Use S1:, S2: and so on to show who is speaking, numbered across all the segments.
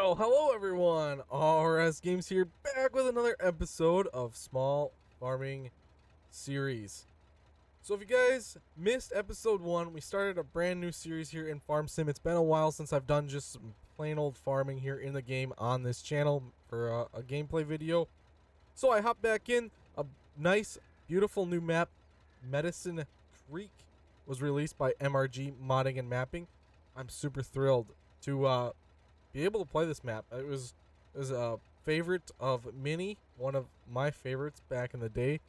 S1: Well, hello everyone! RS Games here, back with another episode of Small Farming Series. So if you guys missed episode 1, we started a brand new series here in Farm Sim. It's been a while since I've done just some plain old farming here in the game on this channel for a gameplay video. So I hopped back in. A nice, beautiful new map, Medicine Creek, was released by MRG Modding and Mapping. I'm super thrilled to be able to play this map. It was a favorite of many, one of my favorites back in the day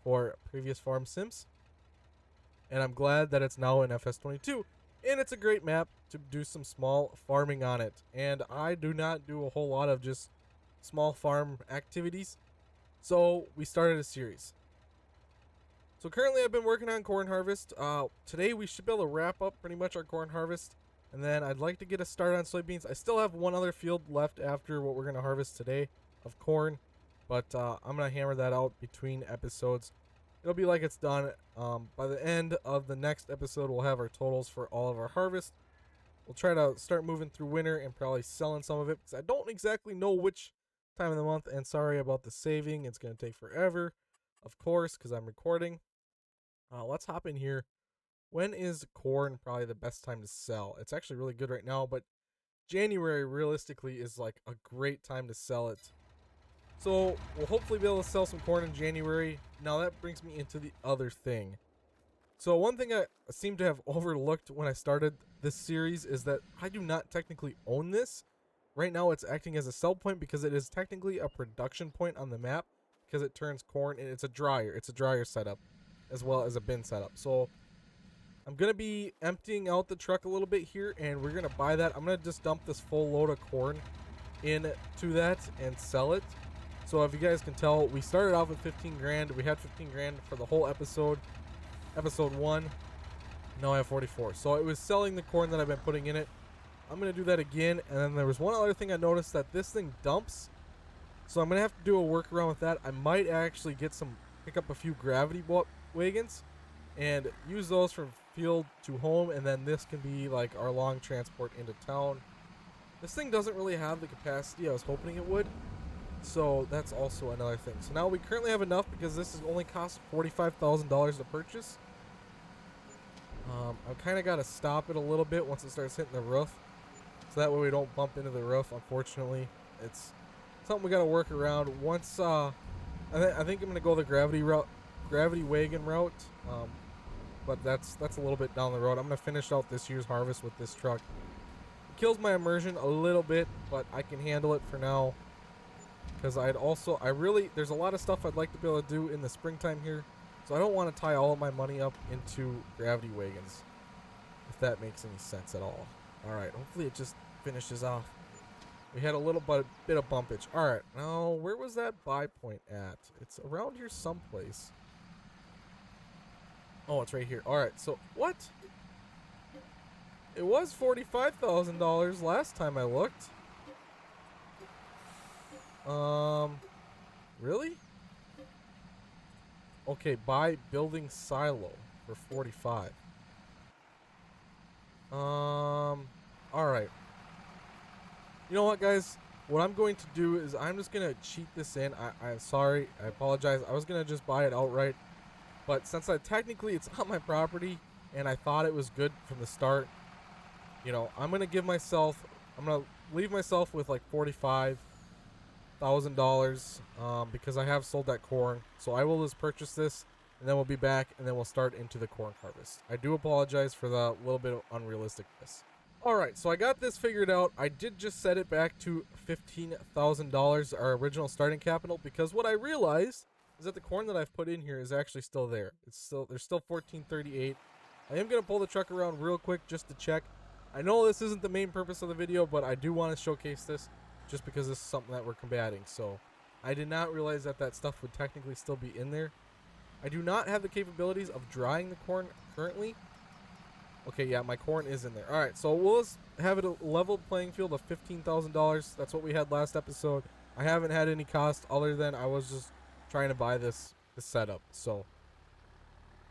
S1: for previous farm sims, and I'm glad that it's now in Fs22, and it's a great map to do some small farming on it. And I do not do a whole lot of just small farm activities, so we started a series. So currently I've been working on corn harvest. Today we should be able to wrap up pretty much our corn harvest, and then I'd like to get a start on soybeans. I still have one other field left after what we're going to harvest today of corn, but I'm going to hammer that out between episodes. It'll be like it's done. By the end of the next episode, we'll have our totals for all of our harvest. We'll try to start moving through winter and probably selling some of it, because I don't exactly know which time of the month, and sorry about the saving. It's going to take forever, of course, because I'm recording. Let's hop in here. When is corn probably the best time to sell? It's actually really good right now, but January realistically is like a great time to sell it. So we'll hopefully be able to sell some corn in January. Now that brings me into the other thing. So one thing I seem to have overlooked when I started this series is that I do not technically own this. Right now it's acting as a sell point because it is technically a production point on the map, because it turns corn, and it's a dryer. It's a dryer setup as well as a bin setup. So I'm going to be emptying out the truck a little bit here, and we're going to buy that. I'm going to just dump this full load of corn into that and sell it. So if you guys can tell, we started off with 15 grand. We had 15 grand for the whole episode 1. Now I have 44. So it was selling the corn that I've been putting in it. I'm going to do that again. And then there was one other thing I noticed, that this thing dumps. So I'm going to have to do a workaround with that. I might actually pick up a few gravity wagons and use those from field to home, and then this can be like our long transport into town. This thing doesn't really have the capacity I was hoping it would, so that's also another thing. So now we currently have enough, because this is only cost $45,000 to purchase. I've kind of got to stop it a little bit once it starts hitting the roof, so that way we don't bump into the roof. Unfortunately, it's something we got to work around. Once I think I'm gonna go the gravity wagon route. But that's a little bit down the road. I'm going to finish out this year's harvest with this truck. It kills my immersion a little bit, but I can handle it for now. Because there's a lot of stuff I'd like to be able to do in the springtime here. So I don't want to tie all of my money up into gravity wagons, if that makes any sense at all. Alright, hopefully it just finishes off. We had a little bit of bumpage. Alright, now where was that buy point at? It's around here someplace. Oh, it's right here. Alright, so what? It was $45,000 last time I looked. Really? Okay, buy building silo for 45. Alright. You know what, guys? What I'm going to do is I'm just going to cheat this in. I'm sorry. I apologize. I was going to just buy it outright. But since it's on my property, and I thought it was good from the start, I'm going to leave myself with like $45,000, because I have sold that corn. So I will just purchase this, and then we'll be back, and then we'll start into the corn harvest. I do apologize for the little bit of unrealisticness. Alright, so I got this figured out. I did just set it back to $15,000, our original starting capital, because what I realized is that the corn that I've put in here is actually still there. There's still 1438. I am going to pull the truck around real quick just to check. I know this isn't the main purpose of the video, but I do want to showcase this just because this is something that we're combating. So I did not realize that stuff would technically still be in there. I do not have the capabilities of drying the corn currently. Okay, yeah, my corn is in there. All right, so we'll just have it a level playing field of $15,000. That's what we had last episode. I haven't had any cost other than I was just trying to buy this setup. So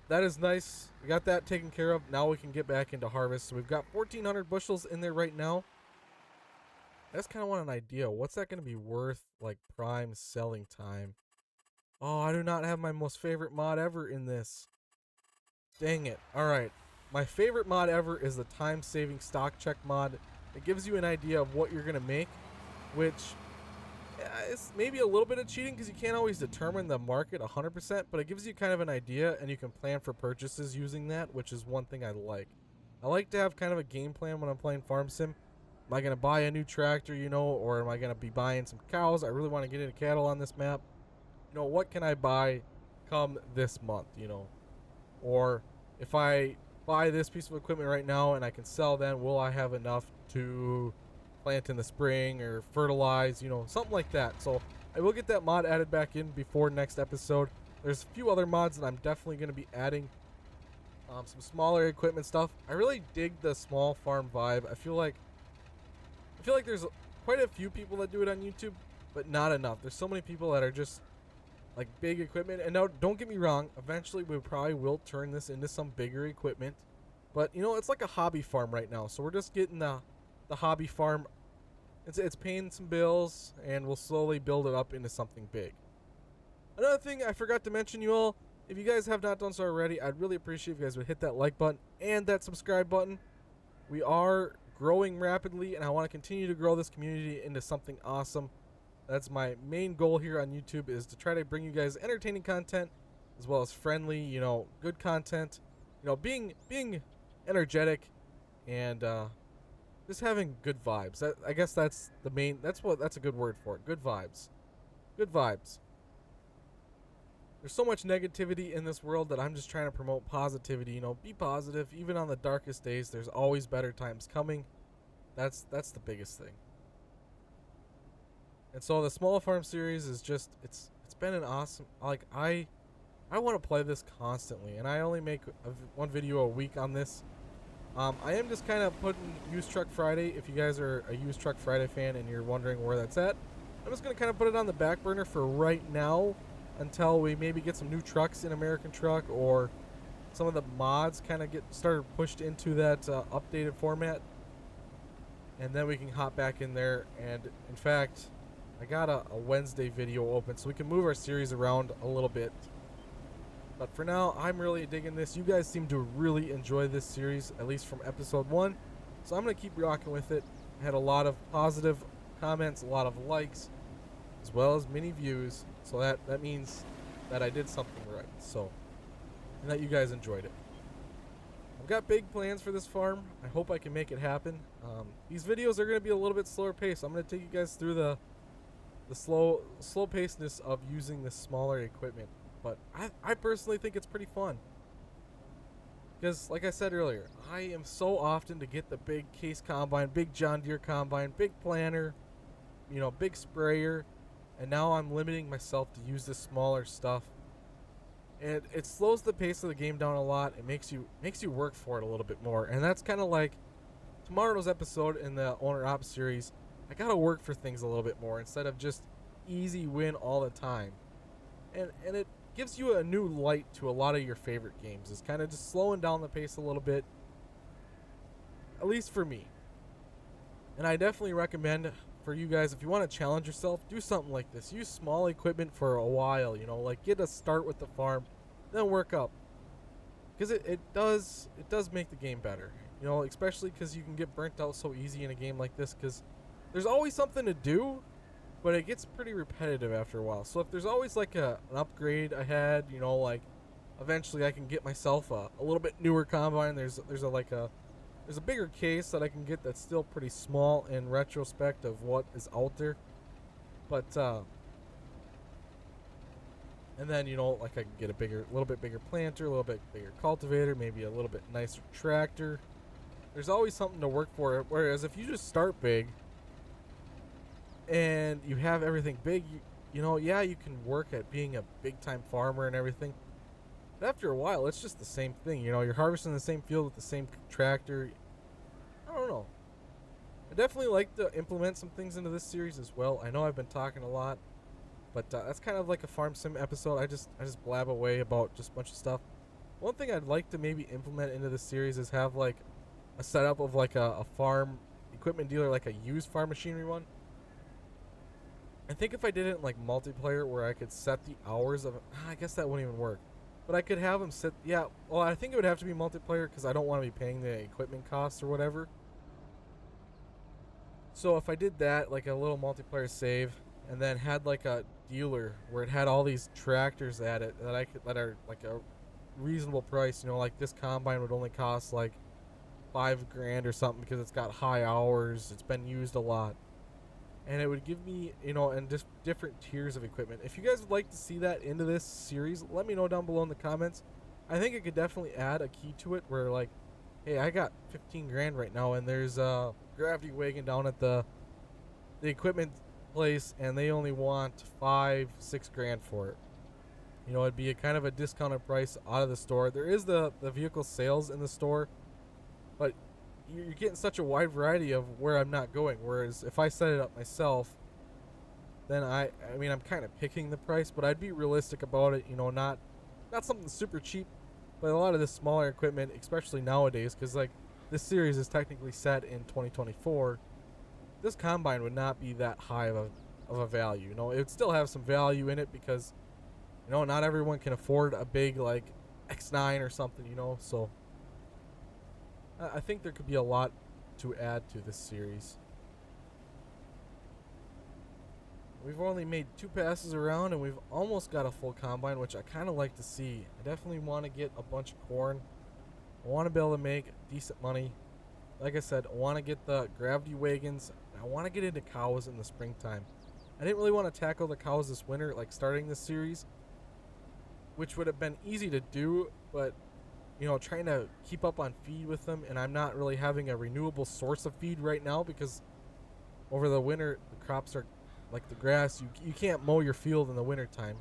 S1: that is nice. We got that taken care of. Now we can get back into harvest. So we've got 1,400 bushels in there right now. I just kind of want an idea. What's that going to be worth, like prime selling time? Oh, I do not have my most favorite mod ever in this. Dang it. Alright. My favorite mod ever is the time-saving stock check mod. It gives you an idea of what you're going to make, which it's maybe a little bit of cheating because you can't always determine the market 100%, but it gives you kind of an idea and you can plan for purchases using that, which is one thing I like. I like to have kind of a game plan when I'm playing Farm Sim. Am I going to buy a new tractor, or am I going to be buying some cows? I really want to get into cattle on this map. What can I buy come this month? Or if I buy this piece of equipment right now and I can sell then, will I have enough to plant in the spring or fertilize, something like that. So I will get that mod added back in before next episode. There's a few other mods that I'm definitely going to be adding. Some smaller equipment stuff. I really dig the small farm vibe. I feel like there's quite a few people that do it on YouTube, but not enough. There's so many people that are just like big equipment. And now, don't get me wrong, eventually we probably will turn this into some bigger equipment. But it's like a hobby farm right now. So we're just getting the hobby farm. It's paying some bills, and we'll slowly build it up into something big. Another thing I forgot to mention, you all, if you guys have not done so already, I'd really appreciate if you guys would hit that like button and that subscribe button. We are growing rapidly, and I want to continue to grow this community into something awesome. That's my main goal here on YouTube, is to try to bring you guys entertaining content as well as friendly, good content. Being energetic and just having good vibes. I guess that's the main. That's a good word for it. Good vibes. Good vibes. There's so much negativity in this world that I'm just trying to promote positivity. Be positive. Even on the darkest days, there's always better times coming. That's the biggest thing. And so the small farm series is just it's been an awesome, I want to play this constantly, and I only make one video a week on this. I am just kind of putting Used Truck Friday. If you guys are a Used Truck Friday fan and you're wondering where that's at, I'm just going to kind of put it on the back burner for right now until we maybe get some new trucks in American Truck, or some of the mods kind of get started pushed into that updated format. And then we can hop back in there. And in fact, I got a Wednesday video open so we can move our series around a little bit. But for now, I'm really digging this. You guys seem to really enjoy this series, at least from episode 1. So I'm going to keep rocking with it. I had a lot of positive comments, a lot of likes, as well as many views. So that means that I did something right. So, and that you guys enjoyed it. I've got big plans for this farm. I hope I can make it happen. These videos are going to be a little bit slower paced. I'm going to take you guys through the slow pacedness of using this smaller equipment. But I personally think it's pretty fun. Because, like I said earlier, I am so often to get the big case combine, big John Deere combine, big planter, big sprayer. And now I'm limiting myself to use this smaller stuff. And it slows the pace of the game down a lot. It makes you work for it a little bit more. And that's kind of like tomorrow's episode in the Owner Op series. I gotta work for things a little bit more instead of just easy win all the time. And it gives you a new light to a lot of your favorite games. It's kind of just slowing down the pace a little bit, at least for me. And I definitely recommend for you guys, if you want to challenge yourself, do something like this. Use small equipment for a while, like get a start with the farm, then work up. Because it does make the game better, especially because you can get burnt out so easy in a game like this, because there's always something to do, but it gets pretty repetitive after a while. So if there's always like an upgrade ahead, like eventually I can get myself a little bit newer combine. There's a bigger case that I can get that's still pretty small in retrospect of what is out there. But and then like I can get a little bit bigger planter, a little bit bigger cultivator, maybe a little bit nicer tractor. There's always something to work for. Whereas if you just start big and you have everything big, you can work at being a big time farmer and everything. But after a while, it's just the same thing. You're harvesting the same field with the same tractor. I don't know. I definitely like to implement some things into this series as well. I know I've been talking a lot, but that's kind of like a farm sim episode. I just blab away about just a bunch of stuff. One thing I'd like to maybe implement into this series is have like a setup of like a farm equipment dealer, like a used farm machinery one. I think if I did it in like multiplayer where I could set the hours of, I guess that wouldn't even work. But I could have them set, yeah, well, I think it would have to be multiplayer because I don't want to be paying the equipment costs or whatever. So if I did that, like a little multiplayer save, and then had like a dealer where it had all these tractors at it that are like a reasonable price, you know, like this combine would only cost like 5 grand or something because it's got high hours, it's been used a lot. And it would give me, you know, and just different tiers of equipment. If you guys would like to see that into this series, let me know down below in the comments. I think it could definitely add a key to it where like, hey, I got 15 grand right now and there's a gravity wagon down at the equipment place and they only want 5-6 grand for it. You know, it'd be a kind of a discounted price out of the store. There is the vehicle sales in the store, but you're getting such a wide variety of where I'm not going. Whereas if I set it up myself, then I mean, I'm kind of picking the price, but I'd be realistic about it. You know, not something super cheap, but a lot of this smaller equipment, especially nowadays, because like this series is technically set in 2024. This combine would not be that high of a value. You know, it would still have some value in it because, you know, not everyone can afford a big like X9 or something. You know, so I think there could be a lot to add to this series. We've only made 2 passes around and we've almost got a full combine, which I kind of like to see. I definitely want to get a bunch of corn. I want to be able to make decent money. Like I said, I want to get the gravity wagons. I want to get into cows in the springtime. I didn't really want to tackle the cows this winter, like starting this series, which would have been easy to do, but you know, trying to keep up on feed with them, and I'm not really having a renewable source of feed right now because over the winter the crops are like the grass. You can't mow your field in the winter time.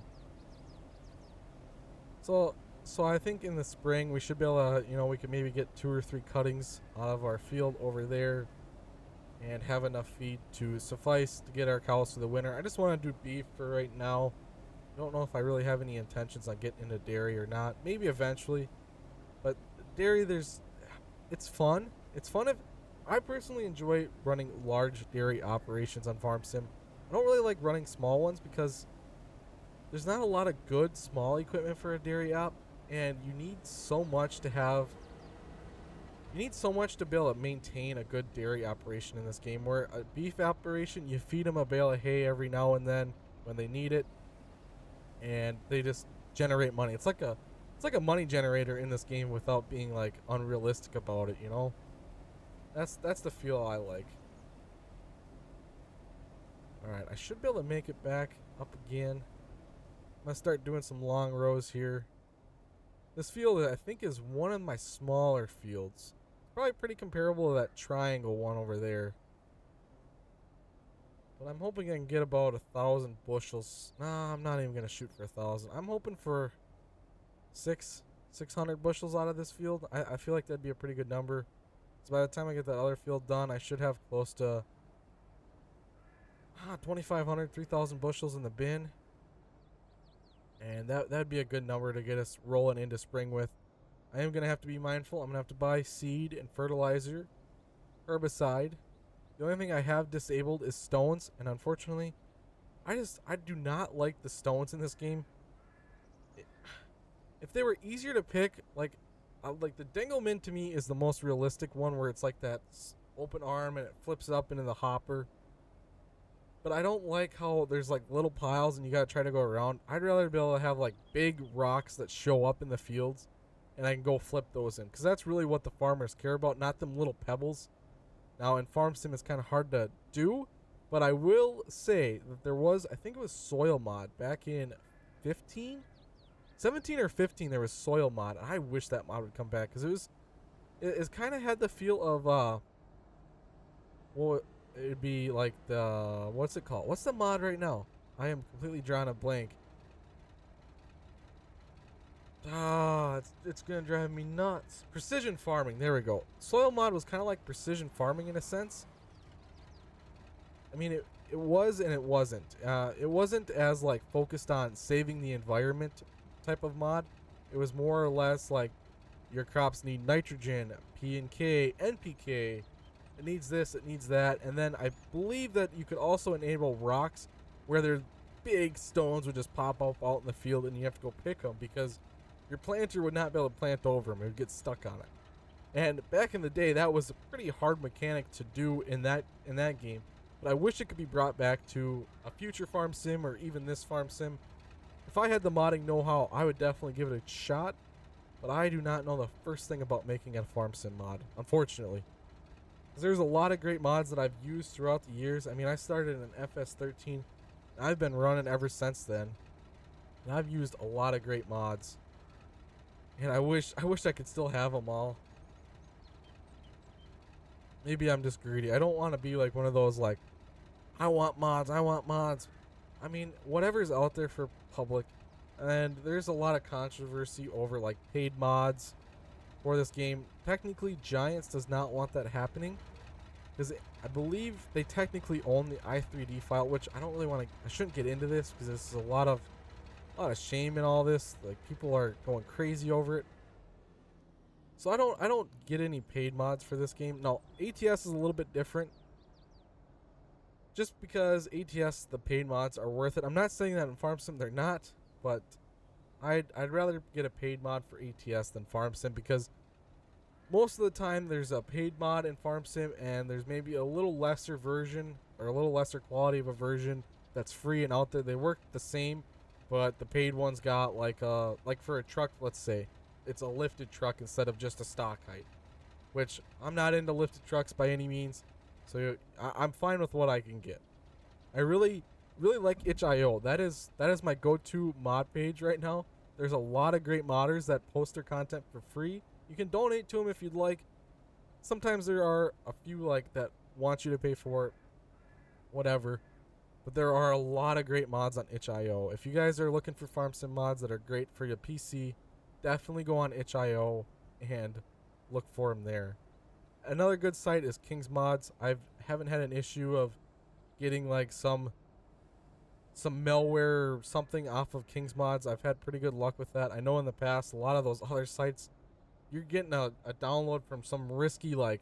S1: So I think in the spring we should be able to, you know, we could maybe get 2 or 3 cuttings out of our field over there and have enough feed to suffice to get our cows through the winter. I just want to do beef for right now. I don't know if I really have any intentions on getting into dairy or not. Maybe eventually. But dairy, it's fun. It's fun if I personally enjoy running large dairy operations on Farm Sim. I don't really like running small ones because there's not a lot of good small equipment for a dairy op, and you need so much to be able to maintain a good dairy operation in this game. Where a beef operation, you feed them a bale of hay every now and then when they need it, and they just generate money. It's like a money generator in this game without being like unrealistic about it, you know? That's the feel I like. Alright, I should be able to make it back up again. I'm gonna start doing some long rows here. This field I think is one of my smaller fields. Probably pretty comparable to that triangle one over there. But I'm hoping I can get about 1,000 bushels. Nah, I'm not even gonna shoot for 1,000. I'm hoping for 600 bushels out of this field. I feel like that'd be a pretty good number. So by the time I get that other field done, I should have close to 2,500, 3,000 bushels in the bin. And that'd be a good number to get us rolling into spring with. I am going to have to be mindful. I'm going to have to buy seed and fertilizer, herbicide. The only thing I have disabled is stones. And unfortunately, I do not like the stones in this game. If they were easier to pick, like the Dingleman to me is the most realistic one where it's like that open arm and it flips up into the hopper. But I don't like how there's like little piles and you gotta try to go around. I'd rather be able to have like big rocks that show up in the fields and I can go flip those in. Because that's really what the farmers care about, not them little pebbles. Now in Farm Sim it's kind of hard to do. But I will say that there was, I think it was Soil Mod back in 17 or 15 there was Soil Mod. And I wish that mod would come back because it kind of had the feel of well, it'd be like the, what's it called? What's the mod right now? I am completely drawing a blank. It's gonna drive me nuts. Precision farming. There we go. Soil Mod was kind of like precision farming in a sense. I mean, it was and it wasn't. It wasn't as like focused on saving the environment type of mod. It was more or less like your crops need nitrogen, P and K, NPK, it needs this, it needs that. And then I believe that you could also enable rocks where their big stones would just pop up out in the field and you have to go pick them because your planter would not be able to plant over them. It would get stuck on it. And back in the day, that was a pretty hard mechanic to do in that game. But I wish it could be brought back to a future farm sim or even this farm sim. If I had the modding know-how, I would definitely give it a shot. But I do not know the first thing about making a farm sim mod, unfortunately. There's a lot of great mods that I've used throughout the years. I mean, I started in Fs22. I've been running ever since then. And I've used a lot of great mods. And I wish I could still have them all. Maybe I'm just greedy. I don't want to be like one of those like, I want mods, I want mods. I mean, whatever's out there for public. And there's a lot of controversy over like paid mods for this game. Technically, Giants does not want that happening because I believe they technically own the i3D file, which I don't really want to. I shouldn't get into this because this is a lot of shame in all this. Like people are going crazy over it. So I don't get any paid mods for this game. No, ATS is a little bit different. Just because ATS, the paid mods are worth it. I'm not saying that in Farm Sim they're not, but I'd rather get a paid mod for ATS than Farm Sim because most of the time there's a paid mod in Farm Sim and there's maybe a little lesser version or a little lesser quality of a version that's free and out there. They work the same, but the paid one's got like for a truck, let's say, it's a lifted truck instead of just a stock height, which I'm not into lifted trucks by any means. So I'm fine with what I can get. I really like itch.io. That is my go-to mod page right now. There's a lot of great modders that post their content for free. You can donate to them if you'd like. Sometimes there are a few like that want you to pay for it, whatever. But there are a lot of great mods on itch.io. If you guys are looking for farm sim mods that are great for your PC, definitely go on itch.io and look for them there. Another good site is King's Mods. I haven't had an issue of getting like some malware or something off of King's Mods. I've had pretty good luck with that. I know in the past a lot of those other sites, you're getting a download from some risky like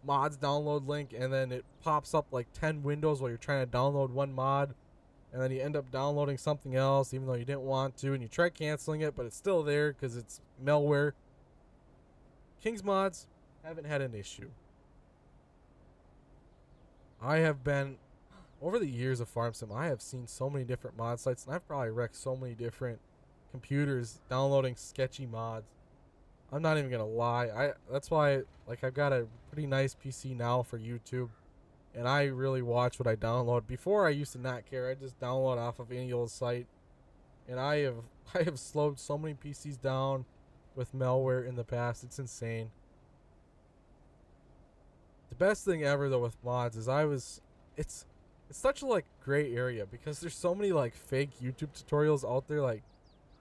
S1: mods download link and then it pops up like 10 windows while you're trying to download one mod and then you end up downloading something else even though you didn't want to and you try canceling it but it's still there because it's malware. King's Mods, haven't had an issue. I have been over the years of Farm Sim, I have seen so many different mod sites and I've probably wrecked so many different computers downloading sketchy mods. I'm not even gonna lie. That's why like I've got a pretty nice PC now for YouTube and I really watch what I download. Before I used to not care. I just download off of any old site. And I have slowed so many PCs down with malware in the past. It's insane. The best thing ever though with mods is it's such a like gray area because there's so many like fake YouTube tutorials out there like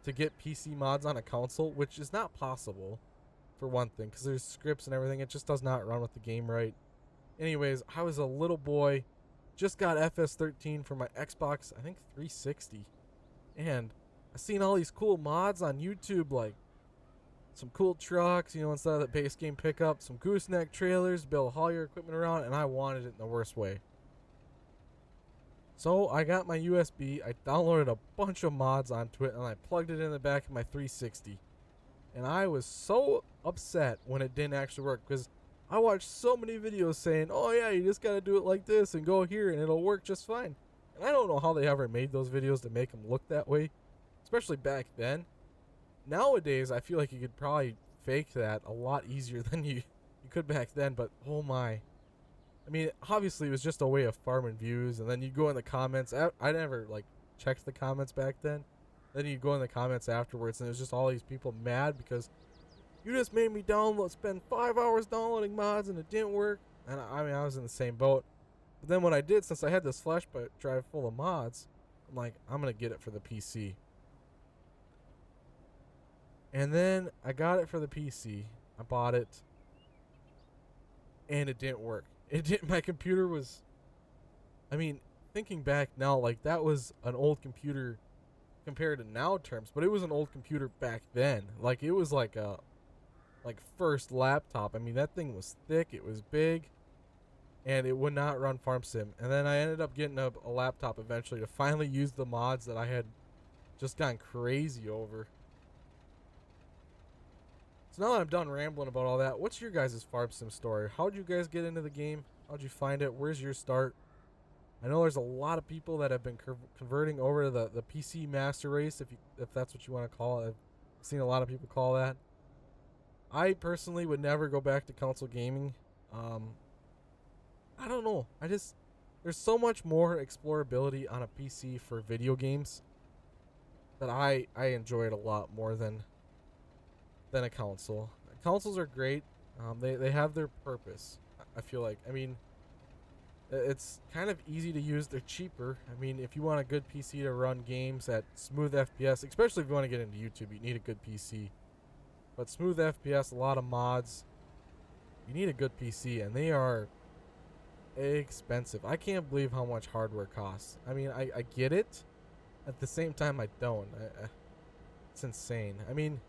S1: to get PC mods on a console, which is not possible for one thing because there's scripts and everything. It just does not run with the game right. Anyways, I was a little boy, just got FS13 for my Xbox, I think 360, and I seen all these cool mods on YouTube like some cool trucks, instead of the base game pickup, some gooseneck trailers to be able to haul your equipment around, and I wanted it in the worst way. So I got my USB, I downloaded a bunch of mods onto it, and I plugged it in the back of my 360. And I was so upset when it didn't actually work, because I watched so many videos saying, oh yeah, you just gotta do it like this and go here and it'll work just fine. And I don't know how they ever made those videos to make them look that way, especially back then. Nowadays, I feel like you could probably fake that a lot easier than you could back then, but oh my. I mean, obviously it was just a way of farming views, and then you go in the comments. I never like checked the comments back then. Then you go in the comments afterwards, and it was just all these people mad because you just made me spend 5 hours downloading mods, and it didn't work. And I was in the same boat. But then when I did, since I had this flash drive full of mods, I'm like, I'm gonna get it for the PC. And then I got it for the PC. I bought it, and it didn't work. It didn't. My computer was. I mean, thinking back now, like that was an old computer compared to now terms, but it was an old computer back then. Like it was like a first laptop. I mean, that thing was thick. It was big. and it would not run Farm Sim. And then I ended up getting a laptop eventually to finally use the mods that I had just gone crazy over. So now that I'm done rambling about all that, what's your guys' Farm Sim story? How'd you guys get into the game? How'd you find it? Where's your start? I know there's a lot of people that have been converting over to the PC Master Race, if that's what you want to call it. I've seen a lot of people call that. I personally would never go back to console gaming. Um, I don't know. There's so much more explorability on a PC for video games that I enjoy it a lot more than a console. Consoles are great. They have their purpose. I feel like. I mean, it's kind of easy to use. They're cheaper. I mean, if you want a good PC to run games at smooth FPS, especially if you want to get into YouTube, you need a good PC. But smooth FPS, a lot of mods, you need a good PC, and they are expensive. I can't believe how much hardware costs. I mean, I get it. At the same time, I don't. It's insane. I mean,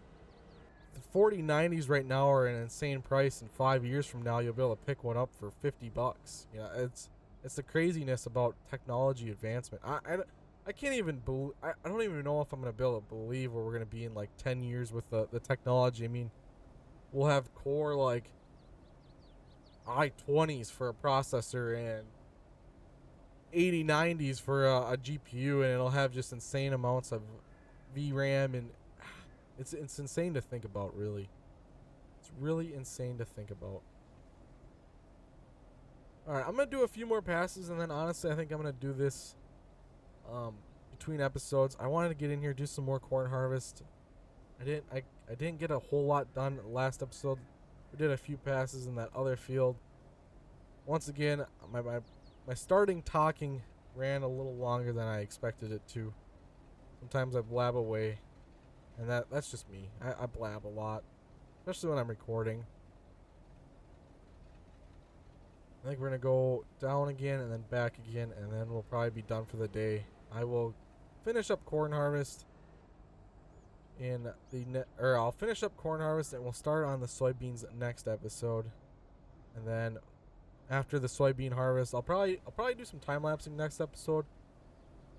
S1: the 4090s right now are an insane price, and 5 years from now, you'll be able to pick one up for $50. You know, it's the craziness about technology advancement. I can't even believe. I don't even know if I'm gonna be able to believe where we're gonna be in like 10 years with the technology. I mean, we'll have core like i20s for a processor and 8090s for a GPU, and it'll have just insane amounts of VRAM, and it's insane to think about. Really, it's really insane to think about. All right, I'm gonna do a few more passes, and then honestly, I think I'm gonna do this between episodes. I wanted to get in here, do some more corn harvest. I didn't get a whole lot done last episode. We did a few passes in that other field. Once again, my starting talking ran a little longer than I expected it to. Sometimes I blab away, and that's just me. I blab a lot, especially when I'm recording. I think we're gonna go down again and then back again, and then we'll probably be done for the day. I will finish up corn harvest I'll finish up corn harvest, and we'll start on the soybeans next episode. And then after the soybean harvest, I'll probably do some time lapsing next episode.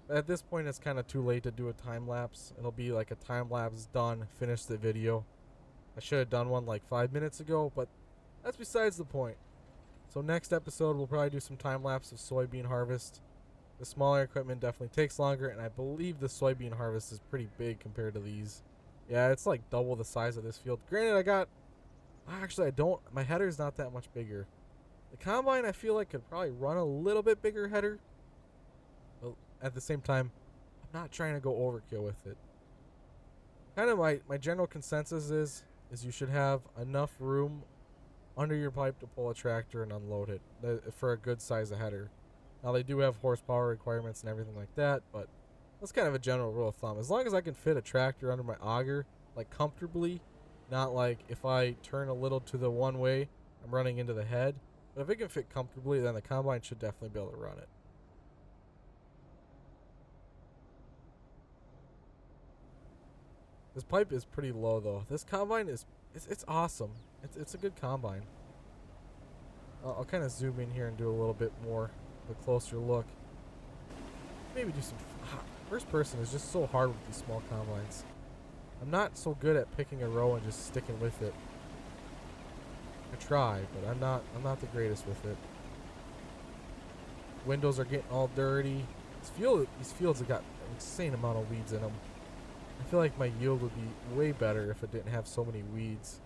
S1: But at this point, it's kind of too late to do a time lapse. It'll be like a time lapse done, finish the video. I should have done one like 5 minutes ago, but that's besides the point. So next episode, we'll probably do some time lapse of soybean harvest. The smaller equipment definitely takes longer, and I believe the soybean harvest is pretty big compared to these. Yeah, it's like double the size of this field. Granted, I don't. My header's not that much bigger. The combine, I feel like, could probably run a little bit bigger header. But at the same time, I'm not trying to go overkill with it. Kind of my general consensus is you should have enough room under your pipe to pull a tractor and unload it for a good size of header. Now, they do have horsepower requirements and everything like that, but that's kind of a general rule of thumb. As long as I can fit a tractor under my auger, like comfortably, not like if I turn a little to the one way, I'm running into the head. But if it can fit comfortably, then the combine should definitely be able to run it. This pipe is pretty low though. This combine it's awesome. It's a good combine. I'll kind of zoom in here and do a little bit more of a closer look. Maybe do some. First person is just so hard with these small combines. I'm not so good at picking a row and just sticking with it. I try, but I'm not the greatest with it. Windows are getting all dirty. These fields have got an insane amount of weeds in them. I feel like my yield would be way better if it didn't have so many weeds.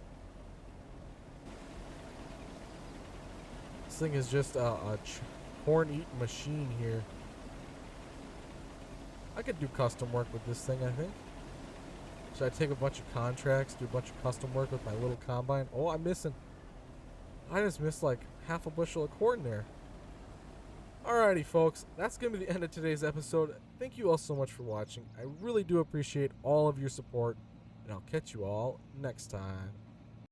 S1: This thing is just a corn-eating machine here. I could do custom work with this thing, I think. Should I take a bunch of contracts, do a bunch of custom work with my little combine? Oh, I just missed like half a bushel of corn there. Alrighty, folks. That's going to be the end of today's episode. Thank you all so much for watching. I really do appreciate all of your support, and I'll catch you all next time.